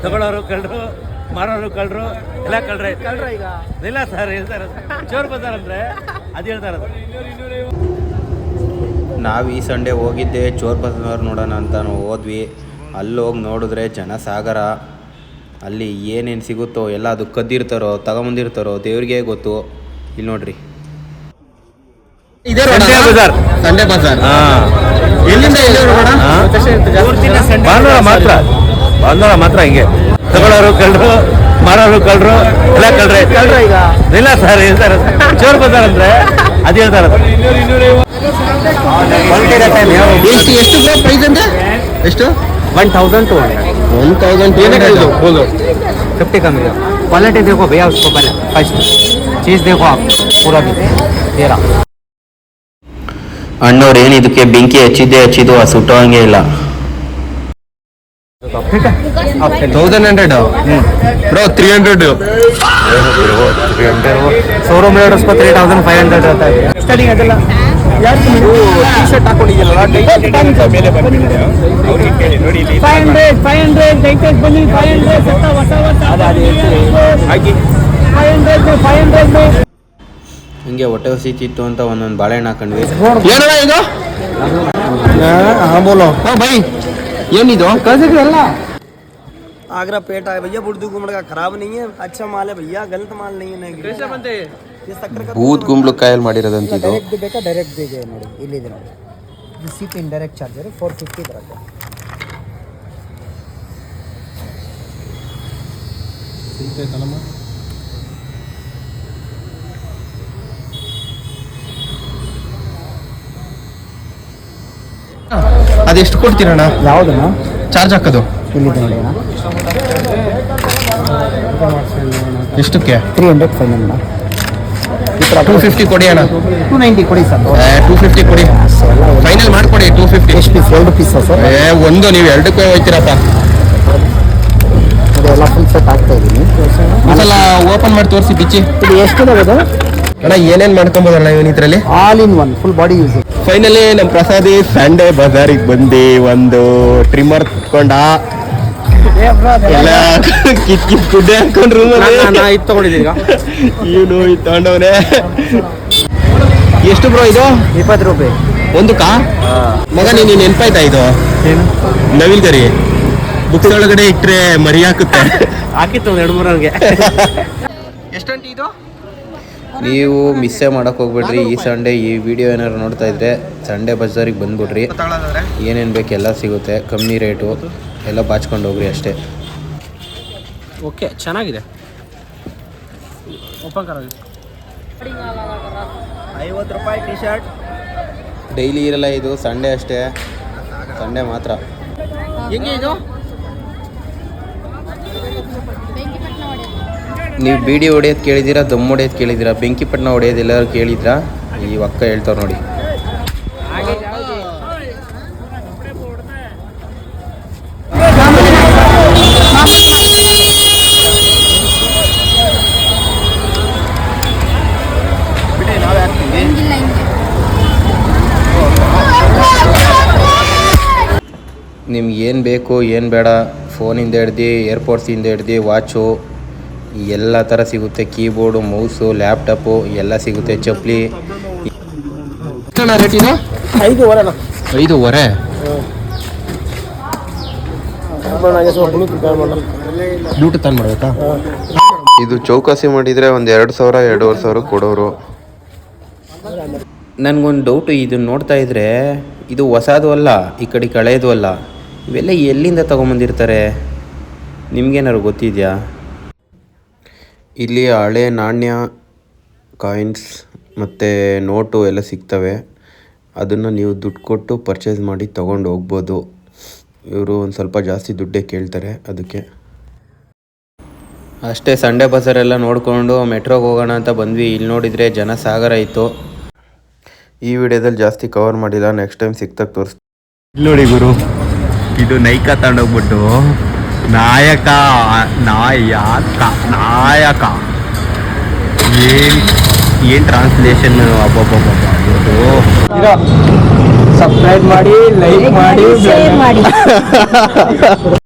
ತಗೊಳ್ಳೋರು ಕಳ್ಳರು, ಮಾರೋರು ಕಳ್ಳರು, ಎಲ್ಲ ಕಳ್ರೆ ಈಗ ಇಲ್ಲ ಸರ್. ಹೇಳ್ತಾರೆ ಚೋರ್ ಬಜಾರ್ ಅಂದರೆ ಅದು ಹೇಳ್ತಾರೆ. ನಾವು ಈ ಸಂಡೇ ಹೋಗಿದ್ದೆ ಚೋರ್ ಬಜಾರ್ ನೋಡೋಣ ಅಂತ ನಾವು ಹೋದ್ವಿ. ಅಲ್ಲಿ ಹೋಗಿ ನೋಡಿದ್ರೆ ಜನಸಾಗರ. ಅಲ್ಲಿ ಏನೇನು ಸಿಗುತ್ತೋ ಎಲ್ಲ ಅದು ಕದ್ದಿರ್ತಾರೋ ತಗೊಂಬಂದಿರ್ತಾರೋ ದೇವ್ರಿಗೆ ಗೊತ್ತು. ಇಲ್ಲಿ ನೋಡ್ರಿ, ಸಂಡೇ ಬಜಾರ್ ಭಾನುವಾರ ಮಾತ್ರ ಹಿಂಗೆ ತಗೊಳ್ಳೋರು ಕಳ್ಳರು, ಮಾರೋರು ಕಳ್ಳರು, ಎಲ್ಲ ಕಳ್ರೆ ಈಗ ಇಲ್ಲ ಸರ್. ಹೇಳ್ತಾರೆ ಚೋರ್ ಬಜಾರ್ ಅಂದರೆ ಅದು ಹೇಳ್ತಾರೆ. ಎಷ್ಟು ಪ್ರೈಸ್ ಅಂತ? ಎಷ್ಟು? 1200 बोलो 50 कम है. क्वालिटी देखो भैया उसको पहले फर्स्ट चीज़ देखो आप पूरा भी तेरा. ಅಣ್ಣವ್ರು ಏನು ಇದಕ್ಕೆ ಬೆಂಕಿ ಹಚ್ಚಿದ್ದು ಆ ಸುಟ್ಟೋ ಹಂಗೆ ಇಲ್ಲ. 1100 ಬ್ರೋ 300 शोरूम रेट उसको 3500 रहता है. स्टार्टिंग ಅದೆಲ್ಲ टी शर्ट ಹಾಕೊಂಡಿದ್ದೀರಲ್ಲ ಮೇಲೆ ಬಂದಿದೆ ಅವ್ರಿಗೆ ಕೇಳಿ ನೋಡಿ. 500 ದಯచేసి ಬನ್ನಿ. 500 ಹೊಸ ಹಾಕಿ 500 ಹಿಂಗೆ ಹೊಟ್ಟೆ ಹಸಿತಿತ್ತು ಅಂತ ಒಂದೊಂದು ಬಾಳೆಹಣ್ಣು ಹಾಕೊಂಡ್ವಿ. ಏನಣ್ಣ ಇದು? ಬೋಲೋ ಬೈ ಏನಿದು? ಕಳ್ಸಿದ್ರಲ್ಲ आगरा पेट है भैया, बुर्दू गुमड़ का खराब नहीं है, अच्छा माल है भैया, गलत माल नहीं है. कैसे बनते हैं ये शक्कर का? ಬೂದ್ ಕುಂಬಳಕಾಯಲ್ಲಿ ಮಾಡಿರೋದಂತಿದ್ದು. डायरेक्ट ಬೇಕಾ ಡೈರೆಕ್ಟ್ ಬೇಗೆ ನೋಡಿ, ಇಲ್ಲಿದೆ ನೋಡಿ. ರಿಸೀಟ್ ಇನ್ ಡೈರೆಕ್ಟ್ ಚಾರ್ಜರ್ 450 ಬರುತ್ತೆ. ಅದೆಷ್ಟು ಕೊಡ್ತೀರಣ್ಣ? ಯಾವುದನ್ನ ಚಾರ್ಜ್ ಹಾಕೋದು? ಇಲ್ಲಿದೆ ನೋಡಿ ಅಣ್ಣ. ಎಷ್ಟಕ್ಕೆ? 300 ಫೈನಲ್ ಅಣ್ಣ. 250 ಕೊಡಿ ಅಣ್ಣ. 290 ಕೊಡಿ ಸರ್. 250 ಕೊಡಿ, ಫೈನಲ್ ಮಾಡ್ಕೊಡಿ. 250 ಎಷ್ಟು ಪೀಸ್? 2 piece sir. ಒಂದು ನೀವು ಎರಡಕ್ಕೆ ಹೋಗ್ತೀರಪ್ಪ. ಅದೆಲ್ಲ ಫುಲ್ ಸೆಟ್ ಆಗ್ತಾ ಇದ್ದೀನಿ. ಒಂದ್ಸಲ ಓಪನ್ ಮಾಡಿ ತೋರಿಸಿ ಬಿಚ್ಚಿ. ಇದು ಎಷ್ಟಿದೆ ಅದು ಅಣ್ಣ? ಏನೇನು ಮಾಡ್ಕೊಬೋದಣ್ಣ ಇವನ್ ಇದರಲ್ಲಿ? All in one full body use. Finally ನಮ್ಮ ಪ್ರಸಾದಿ ಸಂಡೇ ಬಜಾರಿಗೆ ಬಂದು ಒಂದು ಟ್ರಿಮ್ಮರ್ ತಗೊಂಡ ಎಲ್ಲ ಕಿತ್ ಗುಡ್ಡೆ ಹಾಕೊಂಡು ರೂಮಲ್ಲಿ ಇದು ತಗೊಂಡಿದ್ದೀನಿ. ಇವನು ಇದು ತಗೊಂಡವನೇ. ಎಷ್ಟು ಬ್ರೋ ಇದು? 20 ರೂಪಾಯಿ ಒಂದಕ್ಕಾ? ಮಗ ನೀನು ನೆನ್ಪಾಯ್ತಾ ಇದು? ನವಿಲ್ ಗರಿ ಬುಕ್ಸ್ ಒಳಗಡೆ ಇಟ್ಟರೆ ಮರಿ ಹಾಕುತ್ತೆ. ಹಾಕಿತ್ತು 2-3 ನನಗೆ. ಎಷ್ಟಂಟಿ ಇದು? ನೀವು ಮಿಸ್ಸೇ ಮಾಡೋಕ್ಕೆ ಹೋಗ್ಬೇಡ್ರಿ. ಈ ಸಂಡೇ ಈ ವಿಡಿಯೋ ಏನಾದ್ರು ನೋಡ್ತಾ ಇದ್ರೆ ಸಂಡೇ ಬಜಾರಿಗೆ ಬಂದ್ಬಿಡ್ರಿ. ಏನೇನು ಬೇಕು ಎಲ್ಲ ಸಿಗುತ್ತೆ, ಕಮ್ಮಿ ರೇಟು, ಎಲ್ಲ ಬಾಚ್ಕೊಂಡು ಹೋಗ್ರಿ ಅಷ್ಟೇ. ಓಕೆ, ಚೆನ್ನಾಗಿದೆ. ಓಪನ್ ಕರ 50 ರೂಪಾಯಿ ಟಿ ಶರ್ಟ್. ಡೈಲಿ ಇರಲ್ಲ ಇದು, ಸಂಡೇ ಅಷ್ಟೇ. ಸಂಡೇ ಮಾತ್ರ. ಹೆಂಗೆ ಇದು? ನೀವು ಬೀಡಿ ಹೊಡೆಯೋದು ಕೇಳಿದ್ದೀರಾ, ದಮ್ ಹೊಡೆಯೋದು ಕೇಳಿದ್ದೀರಾ, ಬೆಂಕಿಪಟ್ಟಣ ಹೊಡೆಯೋದು ಎಲ್ಲರೂ ಕೇಳಿದ್ರಾ? ಈ ಅಕ್ಕ ಹೇಳ್ತಾವೆ ನೋಡಿ. ನಿಮ್ಗೆ ಏನು ಬೇಕು ಏನು ಬೇಡ, ಫೋನಿಂದ ಹಿಡ್ದು ಏರ್ಪೋರ್ಟ್ಸಿಂದ ಹಿಡ್ದು ವಾಚು ಎಲ್ಲ ಥರ ಸಿಗುತ್ತೆ. ಕೀಬೋರ್ಡು, ಮೌಸು, ಲ್ಯಾಪ್ಟಾಪು ಎಲ್ಲ ಸಿಗುತ್ತೆ. ಚಪ್ಪಲಿ. ರೇಟ್ ಇದು? 5.5 5.5. ಬ್ಲೂಟೂತ್ ಆನ್ ಮಾಡಬೇಕಾ? ಇದು ಚೌಕಾಸಿ ಮಾಡಿದರೆ ಒಂದು 2,000 2,500 ಕೊಡೋರು. ನನಗೊಂದು ಡೌಟು, ಇದನ್ನು ನೋಡ್ತಾ ಇದ್ರೆ ಇದು ಹೊಸದು ಅಲ್ಲ, ಈ ಕಡೆ ಹಳೇದು ಅಲ್ಲ. ಇವೆಲ್ಲ ಎಲ್ಲಿಂದ ತೊಗೊಂಬಂದಿರ್ತಾರೆ? ನಿಮ್ಗೇನಾದ್ರು ಗೊತ್ತಿದೆಯಾ? ಇಲ್ಲಿ ಹಳೆ ನಾಣ್ಯ, ಕಾಯಿನ್ಸ್ ಮತ್ತು ನೋಟು ಎಲ್ಲ ಸಿಗ್ತವೆ. ಅದನ್ನು ನೀವು ದುಡ್ಡು ಕೊಟ್ಟು ಪರ್ಚೇಸ್ ಮಾಡಿ ತೊಗೊಂಡು ಹೋಗ್ಬೋದು. ಇವರು ಒಂದು ಸ್ವಲ್ಪ ಜಾಸ್ತಿ ದುಡ್ಡೇ ಕೇಳ್ತಾರೆ ಅದಕ್ಕೆ. ಅಷ್ಟೇ, ಸಂಡೇ ಬಜಾರೆಲ್ಲ ನೋಡಿಕೊಂಡು ಮೆಟ್ರೋಗೆ ಹೋಗೋಣ ಅಂತ ಬಂದ್ವಿ. ಇಲ್ಲಿ ನೋಡಿದರೆ ಜನಸಾಗರ ಇತ್ತು. ಈ ವಿಡಿಯೋದಲ್ಲಿ ಜಾಸ್ತಿ ಕವರ್ ಮಾಡಿಲ್ಲ, ನೆಕ್ಸ್ಟ್ ಟೈಮ್ ಸಿಕ್ತಾಗ ತೋರಿಸ್ತೀನಿ. ಇಲ್ಲಿ ನೋಡಿ ಗುರು, ಇದು ನೈಕಾ ತಗೊಂಡೋಗ್ಬಿಟ್ಟು ನಾಯಕ ಏನು ಟ್ರಾನ್ಸ್ಲೇಷನ್. ಅಬ್ಬಬ್ಬಬ್ಬ, ಸಬ್ಸ್ಕ್ರೈಬ್ ಮಾಡಿ, ಲೈಕ್ ಮಾಡಿ, ಶೇರ್ ಮಾಡಿ.